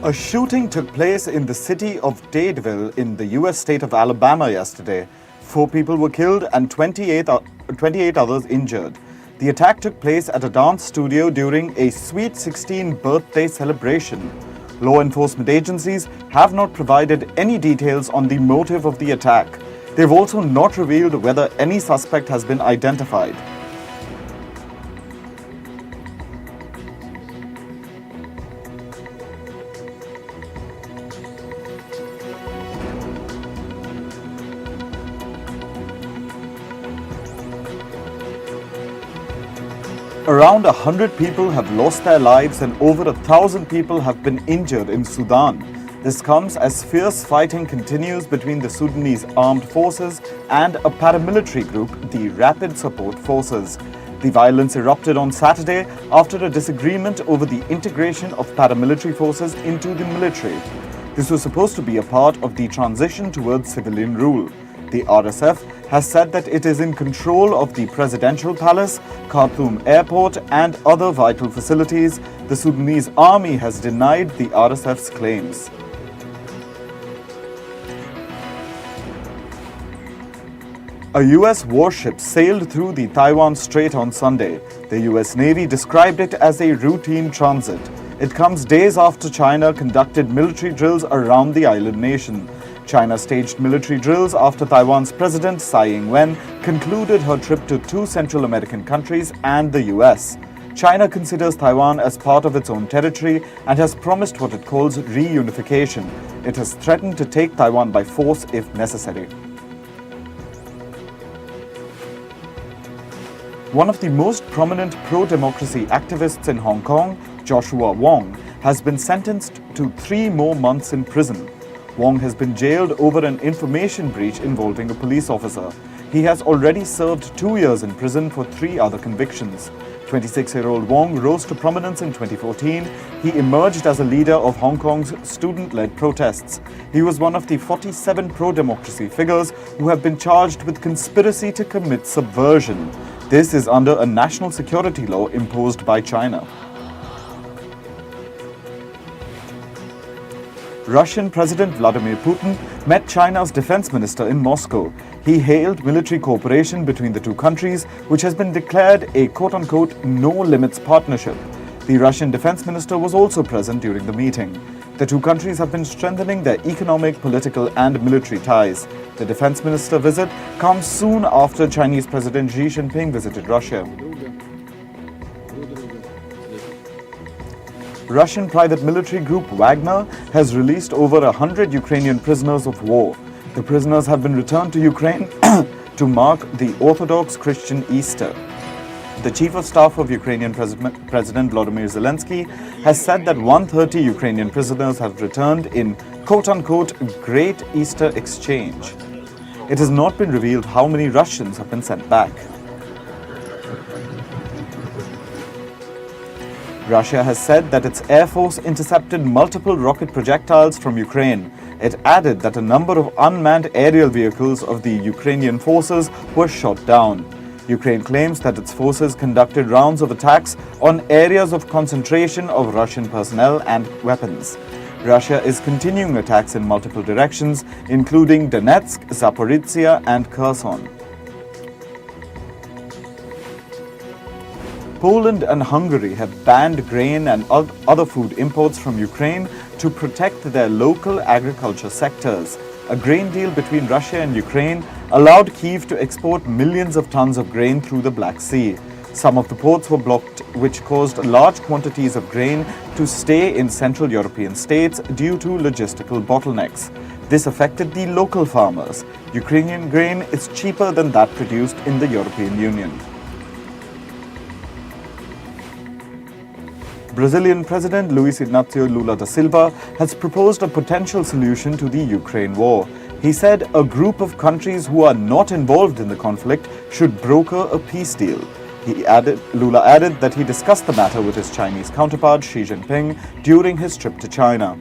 A shooting took place in the city of Dadeville in the U.S. state of Alabama yesterday. 4 people were killed and 28 others injured. The attack took place at a dance studio during a Sweet 16 birthday celebration. Law enforcement agencies have not provided any details on the motive of the attack. They've also not revealed whether any suspect has been identified. Around 100 people have lost their lives and over 1,000 people have been injured in Sudan. This comes as fierce fighting continues between the Sudanese armed forces and a paramilitary group, the Rapid Support Forces. The violence erupted on Saturday after a disagreement over the integration of paramilitary forces into the military. This was supposed to be a part of the transition towards civilian rule. The RSF has said that it is in control of the presidential palace, Khartoum airport and other vital facilities. The Sudanese army has denied the RSF's claims. A U.S. warship sailed through the Taiwan Strait on Sunday. The U.S. Navy described it as a routine transit. It comes days after China conducted military drills around the island nation. China staged military drills after Taiwan's President Tsai Ing-wen concluded her trip to 2 Central American countries and the US. China considers Taiwan as part of its own territory and has promised what it calls reunification. It has threatened to take Taiwan by force if necessary. One of the most prominent pro-democracy activists in Hong Kong, Joshua Wong, has been sentenced to 3 more months in prison. Wong has been jailed over an information breach involving a police officer. He has already served 2 years in prison for 3 other convictions. 26-year-old Wong rose to prominence in 2014. He emerged as a leader of Hong Kong's student-led protests. He was one of the 47 pro-democracy figures who have been charged with conspiracy to commit subversion. This is under a national security law imposed by China. Russian President Vladimir Putin met China's defense minister in Moscow. He hailed military cooperation between the 2 countries, which has been declared a quote-unquote no-limits partnership. The Russian defense minister was also present during the meeting. The 2 countries have been strengthening their economic, political and military ties. The defense minister visit comes soon after Chinese President Xi Jinping visited Russia. Russian private military group Wagner has released over 100 Ukrainian prisoners of war. The prisoners have been returned to Ukraine to mark the Orthodox Christian Easter. The Chief of Staff of Ukrainian President Volodymyr Zelensky has said that 130 Ukrainian prisoners have returned in quote-unquote Great Easter Exchange. It has not been revealed how many Russians have been sent back. Russia has said that its air force intercepted multiple rocket projectiles from Ukraine. It added that a number of unmanned aerial vehicles of the Ukrainian forces were shot down. Ukraine claims that its forces conducted rounds of attacks on areas of concentration of Russian personnel and weapons. Russia is continuing attacks in multiple directions, including Donetsk, Zaporizhia and Kherson. Poland and Hungary have banned grain and other food imports from Ukraine to protect their local agriculture sectors. A grain deal between Russia and Ukraine allowed Kyiv to export millions of tons of grain through the Black Sea. Some of the ports were blocked, which caused large quantities of grain to stay in Central European states due to logistical bottlenecks. This affected the local farmers. Ukrainian grain is cheaper than that produced in the European Union. Brazilian President Luiz Inácio Lula da Silva has proposed a potential solution to the Ukraine war. He said a group of countries who are not involved in the conflict should broker a peace deal. Lula added that he discussed the matter with his Chinese counterpart Xi Jinping during his trip to China.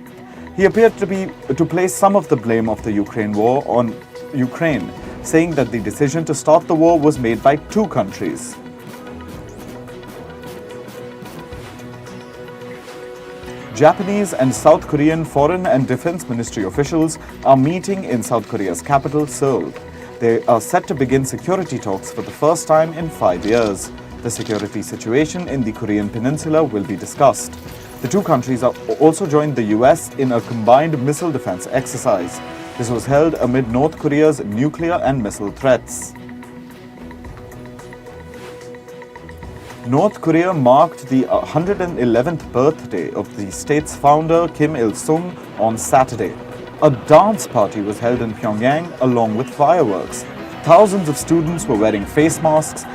He appeared to place some of the blame of the Ukraine war on Ukraine, saying that the decision to start the war was made by 2 countries. Japanese and South Korean Foreign and Defense Ministry officials are meeting in South Korea's capital, Seoul. They are set to begin security talks for the first time in 5 years. The security situation in the Korean peninsula will be discussed. The two countries are also joined the US in a combined missile defense exercise. This was held amid North Korea's nuclear and missile threats. North Korea marked the 111th birthday of the state's founder Kim Il-sung on Saturday. A dance party was held in Pyongyang along with fireworks. Thousands of students were wearing face masks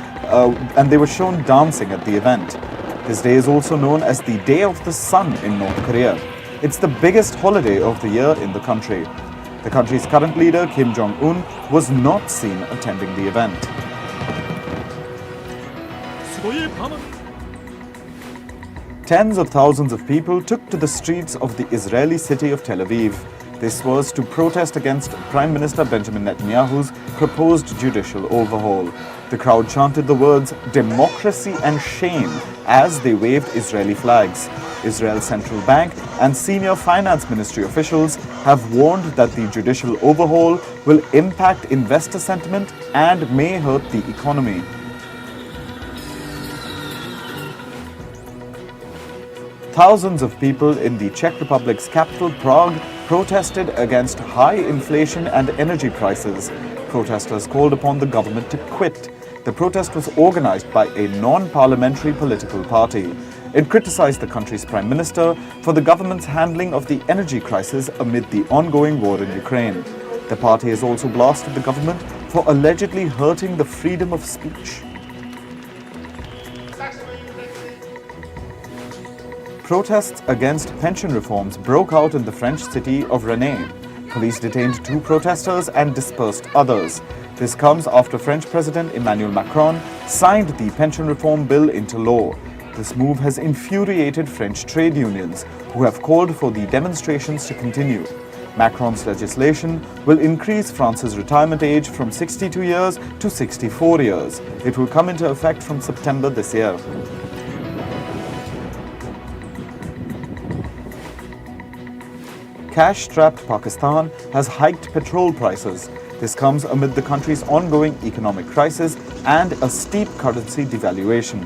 and they were shown dancing at the event. This day is also known as the Day of the Sun in North Korea. It's the biggest holiday of the year in the country. The country's current leader, Kim Jong-un, was not seen attending the event. Tens of thousands of people took to the streets of the Israeli city of Tel Aviv. This was to protest against Prime Minister Benjamin Netanyahu's proposed judicial overhaul. The crowd chanted the words "democracy and shame" as they waved Israeli flags. Israel's central bank and senior finance ministry officials have warned that the judicial overhaul will impact investor sentiment and may hurt the economy. Thousands of people in the Czech Republic's capital, Prague, protested against high inflation and energy prices. Protesters called upon the government to quit. The protest was organized by a non-parliamentary political party. It criticized the country's prime minister for the government's handling of the energy crisis amid the ongoing war in Ukraine. The party has also blasted the government for allegedly hurting the freedom of speech. Protests against pension reforms broke out in the French city of Rennes. Police detained 2 protesters and dispersed others. This comes after French President Emmanuel Macron signed the pension reform bill into law. This move has infuriated French trade unions, who have called for the demonstrations to continue. Macron's legislation will increase France's retirement age from 62 years to 64 years. It will come into effect from September this year. Cash-strapped Pakistan has hiked petrol prices. This comes amid the country's ongoing economic crisis and a steep currency devaluation.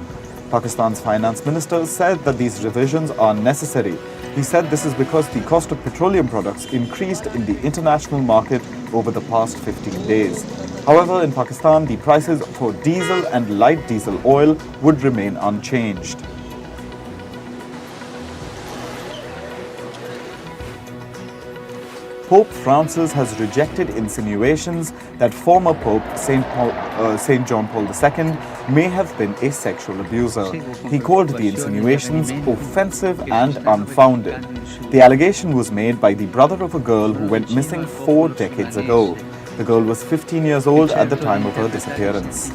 Pakistan's finance minister said that these revisions are necessary. He said this is because the cost of petroleum products increased in the international market over the past 15 days. However, in Pakistan, the prices for diesel and light diesel oil would remain unchanged. Pope Francis has rejected insinuations that former Pope St. John Paul II may have been a sexual abuser. He called the insinuations offensive and unfounded. The allegation was made by the brother of a girl who went missing 4 decades ago. The girl was 15 years old at the time of her disappearance.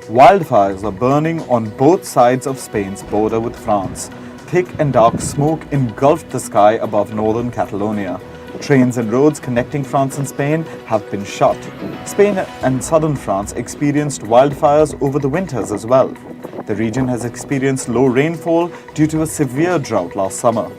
Wildfires are burning on both sides of Spain's border with France. Thick and dark smoke engulfed the sky above northern Catalonia. Trains and roads connecting France and Spain have been shut. Spain and southern France experienced wildfires over the winters as well. The region has experienced low rainfall due to a severe drought last summer.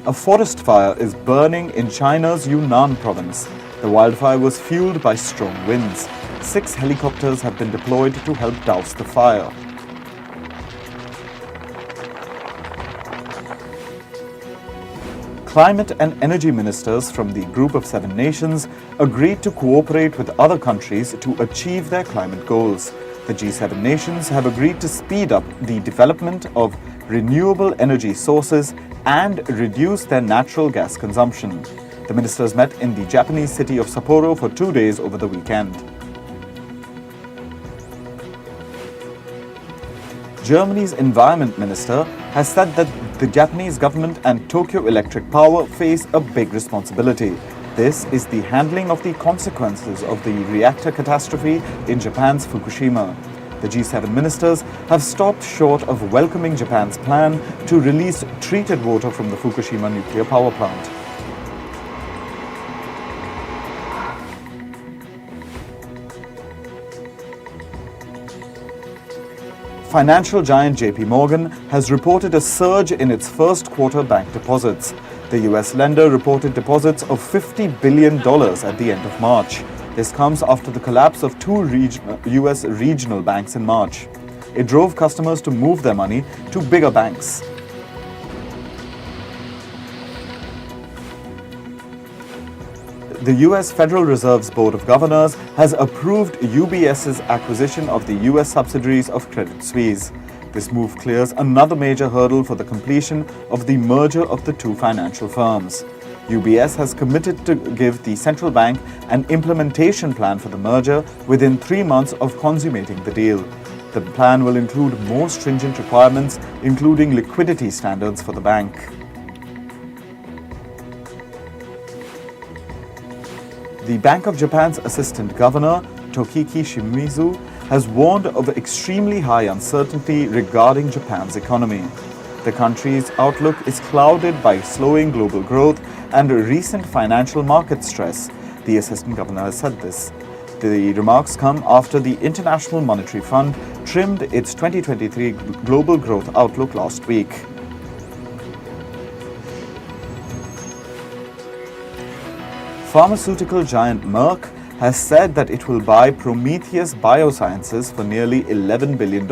A forest fire is burning in China's Yunnan province. The wildfire was fueled by strong winds. 6 helicopters have been deployed to help douse the fire. Climate and energy ministers from the Group of 7 nations agreed to cooperate with other countries to achieve their climate goals. The G7 nations have agreed to speed up the development of renewable energy sources and reduce their natural gas consumption. The ministers met in the Japanese city of Sapporo for 2 days over the weekend. Germany's environment minister has said that the Japanese government and Tokyo Electric Power face a big responsibility. This is the handling of the consequences of the reactor catastrophe in Japan's Fukushima. The G7 ministers have stopped short of welcoming Japan's plan to release treated water from the Fukushima nuclear power plant. Financial giant JP Morgan has reported a surge in its first quarter bank deposits. The US lender reported deposits of $50 billion at the end of March. This comes after the collapse of two US regional banks in March. It drove customers to move their money to bigger banks. The US Federal Reserve's Board of Governors has approved UBS's acquisition of the US subsidiaries of Credit Suisse. This move clears another major hurdle for the completion of the merger of the two financial firms. UBS has committed to give the central bank an implementation plan for the merger within 3 months of consummating the deal. The plan will include more stringent requirements, including liquidity standards for the bank. The Bank of Japan's Assistant Governor, Tokiki Shimizu, has warned of extremely high uncertainty regarding Japan's economy. The country's outlook is clouded by slowing global growth and recent financial market stress. The Assistant Governor has said this. The remarks come after the International Monetary Fund trimmed its 2023 global growth outlook last week. Pharmaceutical giant Merck has said that it will buy Prometheus Biosciences for nearly $11 billion.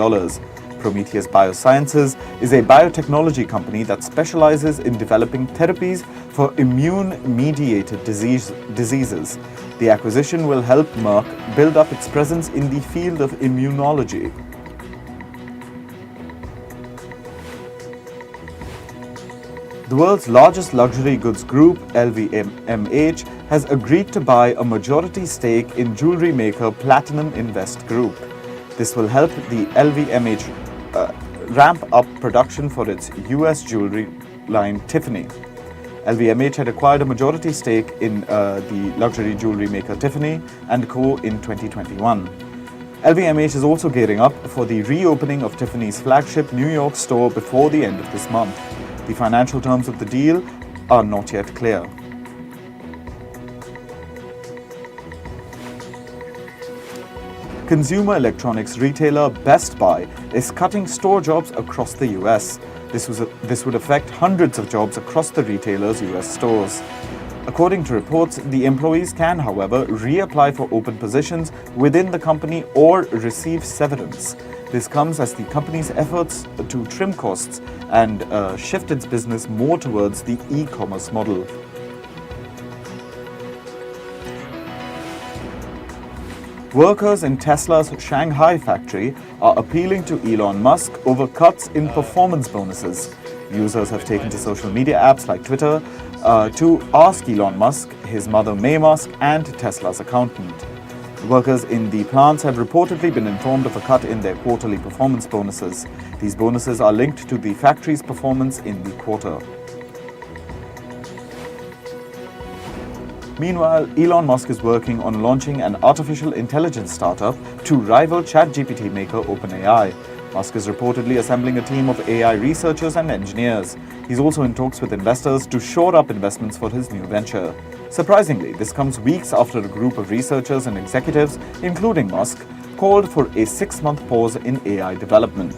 Prometheus Biosciences is a biotechnology company that specializes in developing therapies for immune-mediated diseases. The acquisition will help Merck build up its presence in the field of immunology. The world's largest luxury goods group, LVMH, has agreed to buy a majority stake in jewelry maker Platinum Invest Group. This will help the LVMH ramp up production for its US jewelry line Tiffany. LVMH had acquired a majority stake in the luxury jewelry maker Tiffany & Co. in 2021. LVMH is also gearing up for the reopening of Tiffany's flagship New York store before the end of this month. The financial terms of the deal are not yet clear. Consumer electronics retailer Best Buy is cutting store jobs across the US. This would affect hundreds of jobs across the retailer's US stores. According to reports, the employees can, however, reapply for open positions within the company or receive severance. This comes as the company's efforts to trim costs and shift its business more towards the e-commerce model. Workers in Tesla's Shanghai factory are appealing to Elon Musk over cuts in performance bonuses. Users have taken to social media apps like Twitter to ask Elon Musk, his mother May Musk, and Tesla's accountant. Workers in the plants have reportedly been informed of a cut in their quarterly performance bonuses. These bonuses are linked to the factory's performance in the quarter. Meanwhile, Elon Musk is working on launching an artificial intelligence startup to rival ChatGPT maker OpenAI. Musk is reportedly assembling a team of AI researchers and engineers. He's also in talks with investors to shore up investments for his new venture. Surprisingly, this comes weeks after a group of researchers and executives, including Musk, called for a 6-month pause in AI development.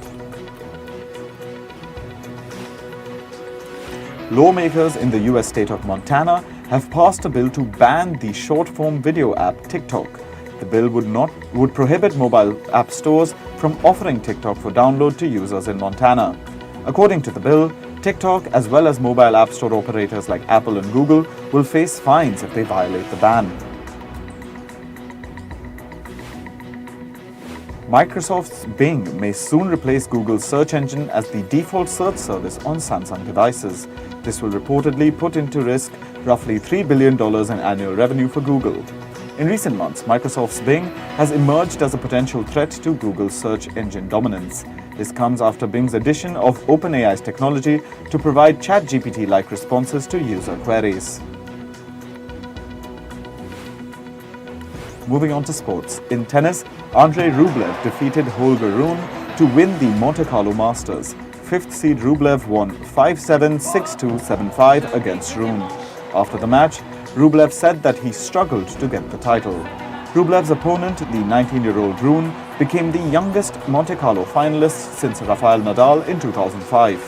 Lawmakers in the US state of Montana have passed a bill to ban the short-form video app TikTok. The bill would prohibit mobile app stores from offering TikTok for download to users in Montana. According to the bill, TikTok, as well as mobile app store operators like Apple and Google, will face fines if they violate the ban. Microsoft's Bing may soon replace Google's search engine as the default search service on Samsung devices. This will reportedly put into risk roughly $3 billion in annual revenue for Google. In recent months, Microsoft's Bing has emerged as a potential threat to Google's search engine dominance. This comes after Bing's addition of OpenAI's technology to provide ChatGPT-like responses to user queries. Moving on to sports. In tennis, Andrei Rublev defeated Holger Rune to win the Monte Carlo Masters. 5th seed Rublev won 5-7, 6-2, 7-5 against Rune. After the match, Rublev said that he struggled to get the title. Rublev's opponent, the 19-year-old Rune, became the youngest Monte Carlo finalist since Rafael Nadal in 2005.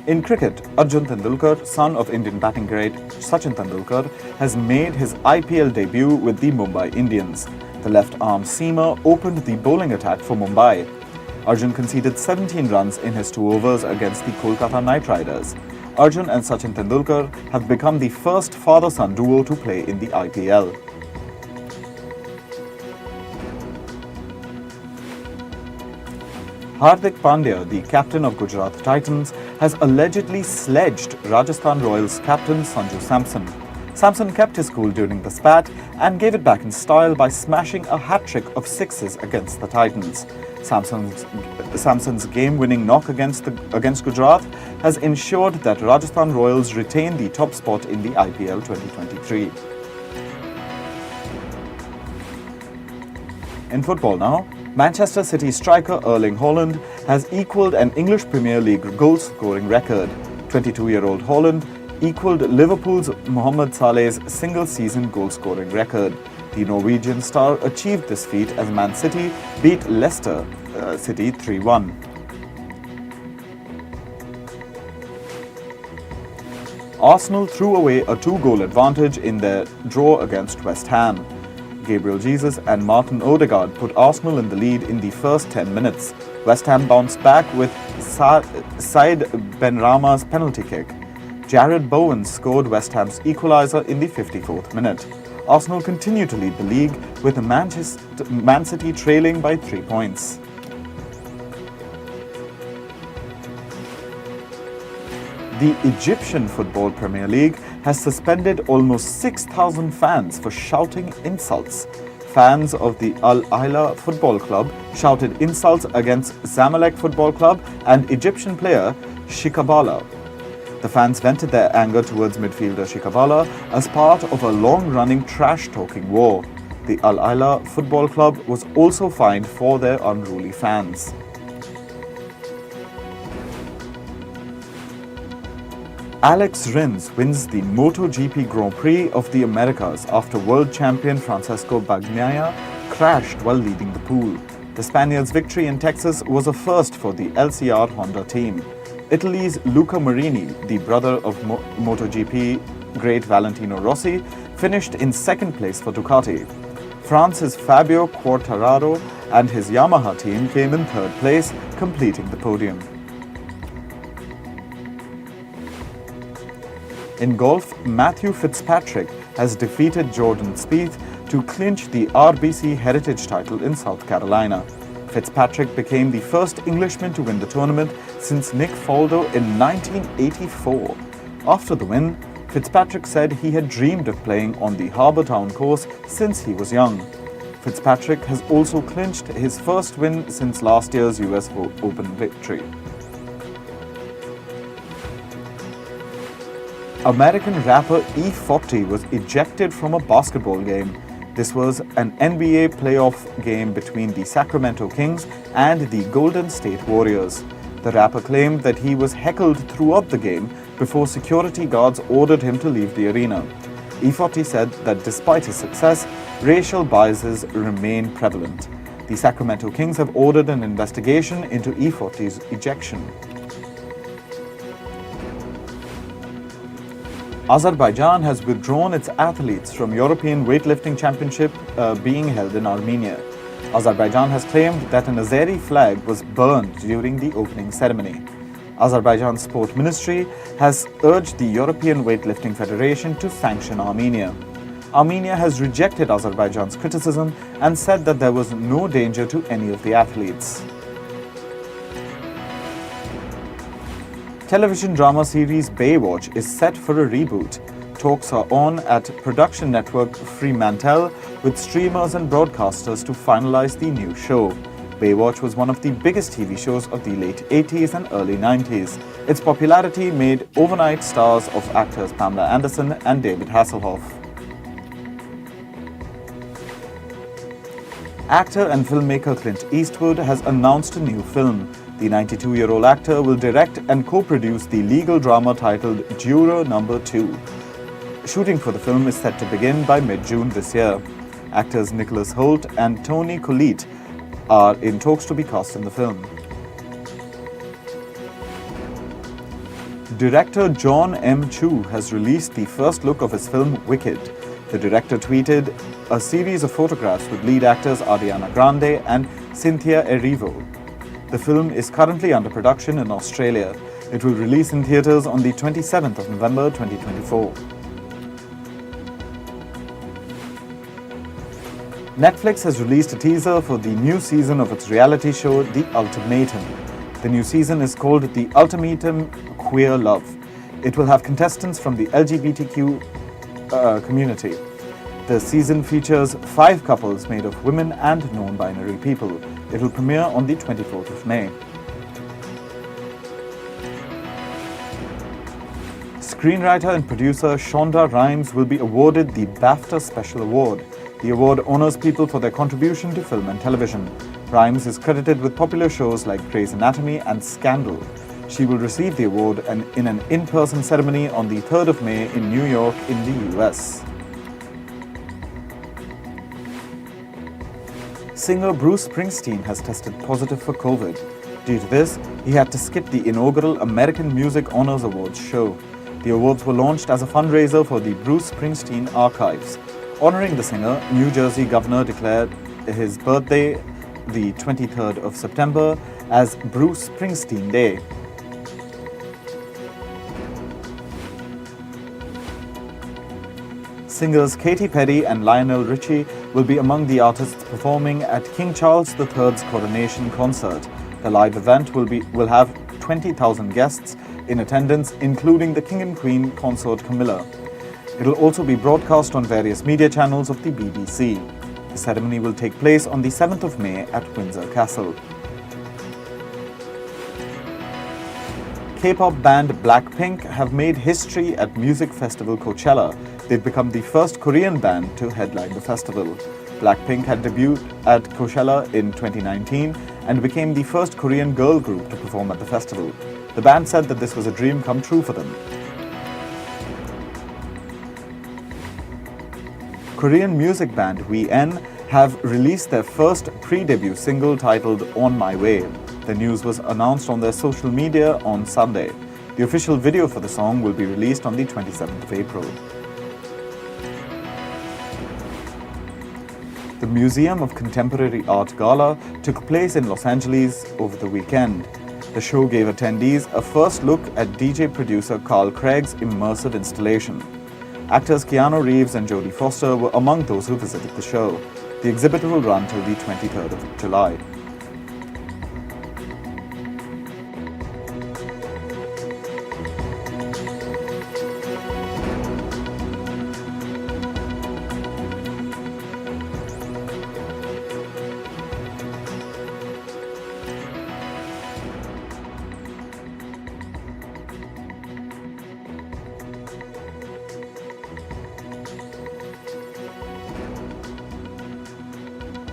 In cricket, Arjun Tendulkar, son of Indian batting great Sachin Tendulkar, has made his IPL debut with the Mumbai Indians. The left-arm seamer opened the bowling attack for Mumbai. Arjun conceded 17 runs in his 2 overs against the Kolkata Knight Riders. Arjun and Sachin Tendulkar have become the first father-son duo to play in the IPL. Hardik Pandya, the captain of Gujarat Titans, has allegedly sledged Rajasthan Royals captain Sanju Samson. Samson kept his cool during the spat and gave it back in style by smashing a hat-trick of 6s against the Titans. Samson's game-winning knock against Gujarat has ensured that Rajasthan Royals retain the top spot in the IPL 2023. In football now, Manchester City striker Erling Haaland has equalled an English Premier League goal-scoring record. 22-year-old Haaland equalled Liverpool's Mohamed Saleh's single-season goal-scoring record. The Norwegian star achieved this feat as Man City beat Leicester City 3-1. Arsenal threw away a 2-goal advantage in their draw against West Ham. Gabriel Jesus and Martin Odegaard put Arsenal in the lead in the first 10 minutes. West Ham bounced back with Said Benrahma's penalty kick. Jared Bowen scored West Ham's equaliser in the 54th minute. Arsenal continue to lead the league with Man City trailing by 3 points. The Egyptian Football Premier League has suspended almost 6,000 fans for shouting insults. Fans of the Al Ahly Football Club shouted insults against Zamalek Football Club and Egyptian player Shikabala. The fans vented their anger towards midfielder Shikabala as part of a long-running trash-talking war. The Al Ahly Football Club was also fined for their unruly fans. Alex Rins wins the MotoGP Grand Prix of the Americas after world champion Francesco Bagnaia crashed while leading the pool. The Spaniard's victory in Texas was a first for the LCR Honda team. Italy's Luca Marini, the brother of MotoGP great Valentino Rossi, finished in second place for Ducati. France's Fabio Quartararo and his Yamaha team came in third place, completing the podium. In golf, Matthew Fitzpatrick has defeated Jordan Spieth to clinch the RBC Heritage title in South Carolina. Fitzpatrick became the first Englishman to win the tournament since Nick Faldo in 1984. After the win, Fitzpatrick said he had dreamed of playing on the Harbour Town course since he was young. Fitzpatrick has also clinched his first win since last year's US Open victory. American rapper E40 was ejected from a basketball game. This was an NBA playoff game between the Sacramento Kings and the Golden State Warriors. The rapper claimed that he was heckled throughout the game before security guards ordered him to leave the arena. E40 said that despite his success, racial biases remain prevalent. The Sacramento Kings have ordered an investigation into E40's ejection. Azerbaijan has withdrawn its athletes from European Weightlifting Championship being held in Armenia. Azerbaijan has claimed that an Azeri flag was burned during the opening ceremony. Azerbaijan's Sport Ministry has urged the European Weightlifting Federation to sanction Armenia. Armenia has rejected Azerbaijan's criticism and said that there was no danger to any of the athletes. Television drama series Baywatch is set for a reboot. Talks are on at production network Fremantle with streamers and broadcasters to finalize the new show. Baywatch was one of the biggest TV shows of the late 80s and early 90s. Its popularity made overnight stars of actors Pamela Anderson and David Hasselhoff. Actor and filmmaker Clint Eastwood has announced a new film. The 92-year-old actor will direct and co-produce the legal drama titled Juror No. 2. Shooting for the film is set to begin by mid-June this year. Actors Nicholas Hoult and Tony Collette are in talks to be cast in the film. Director John M. Chu has released the first look of his film Wicked. The director tweeted a series of photographs with lead actors Ariana Grande and Cynthia Erivo. The film is currently under production in Australia. It will release in theatres on the 27th of November 2024. Netflix has released a teaser for the new season of its reality show, The Ultimatum. The new season is called The Ultimatum Queer Love. It will have contestants from the LGBTQ community. The season features 5 couples made of women and non-binary people. It will premiere on the 24th of May. Screenwriter and producer Shonda Rhimes will be awarded the BAFTA Special Award. The award honors people for their contribution to film and television. Rhimes is credited with popular shows like Grey's Anatomy and Scandal. She will receive the award in an in-person ceremony on the 3rd of May in New York in the US. Singer Bruce Springsteen has tested positive for COVID. Due to this, he had to skip the inaugural American Music Honors Awards show. The awards were launched as a fundraiser for the Bruce Springsteen Archives. Honoring the singer, New Jersey Governor declared his birthday, the 23rd of September, as Bruce Springsteen Day. Singers Katy Perry and Lionel Richie will be among the artists performing at King Charles III's coronation concert. The live event will have 20,000 guests in attendance, including the King and Queen consort Camilla. It will also be broadcast on various media channels of the BBC. The ceremony will take place on the 7th of May at Windsor Castle. K-pop band Blackpink have made history at music festival Coachella. They've become the first Korean band to headline the festival. Blackpink had debuted at Coachella in 2019 and became the first Korean girl group to perform at the festival. The band said that this was a dream come true for them. Korean music band WEN have released their first pre-debut single titled On My Way. The news was announced on their social media on Sunday. The official video for the song will be released on the 27th of April. The Museum of Contemporary Art Gala took place in Los Angeles over the weekend. The show gave attendees a first look at DJ producer Carl Craig's immersive installation. Actors Keanu Reeves and Jodie Foster were among those who visited the show. The exhibit will run till the 23rd of July.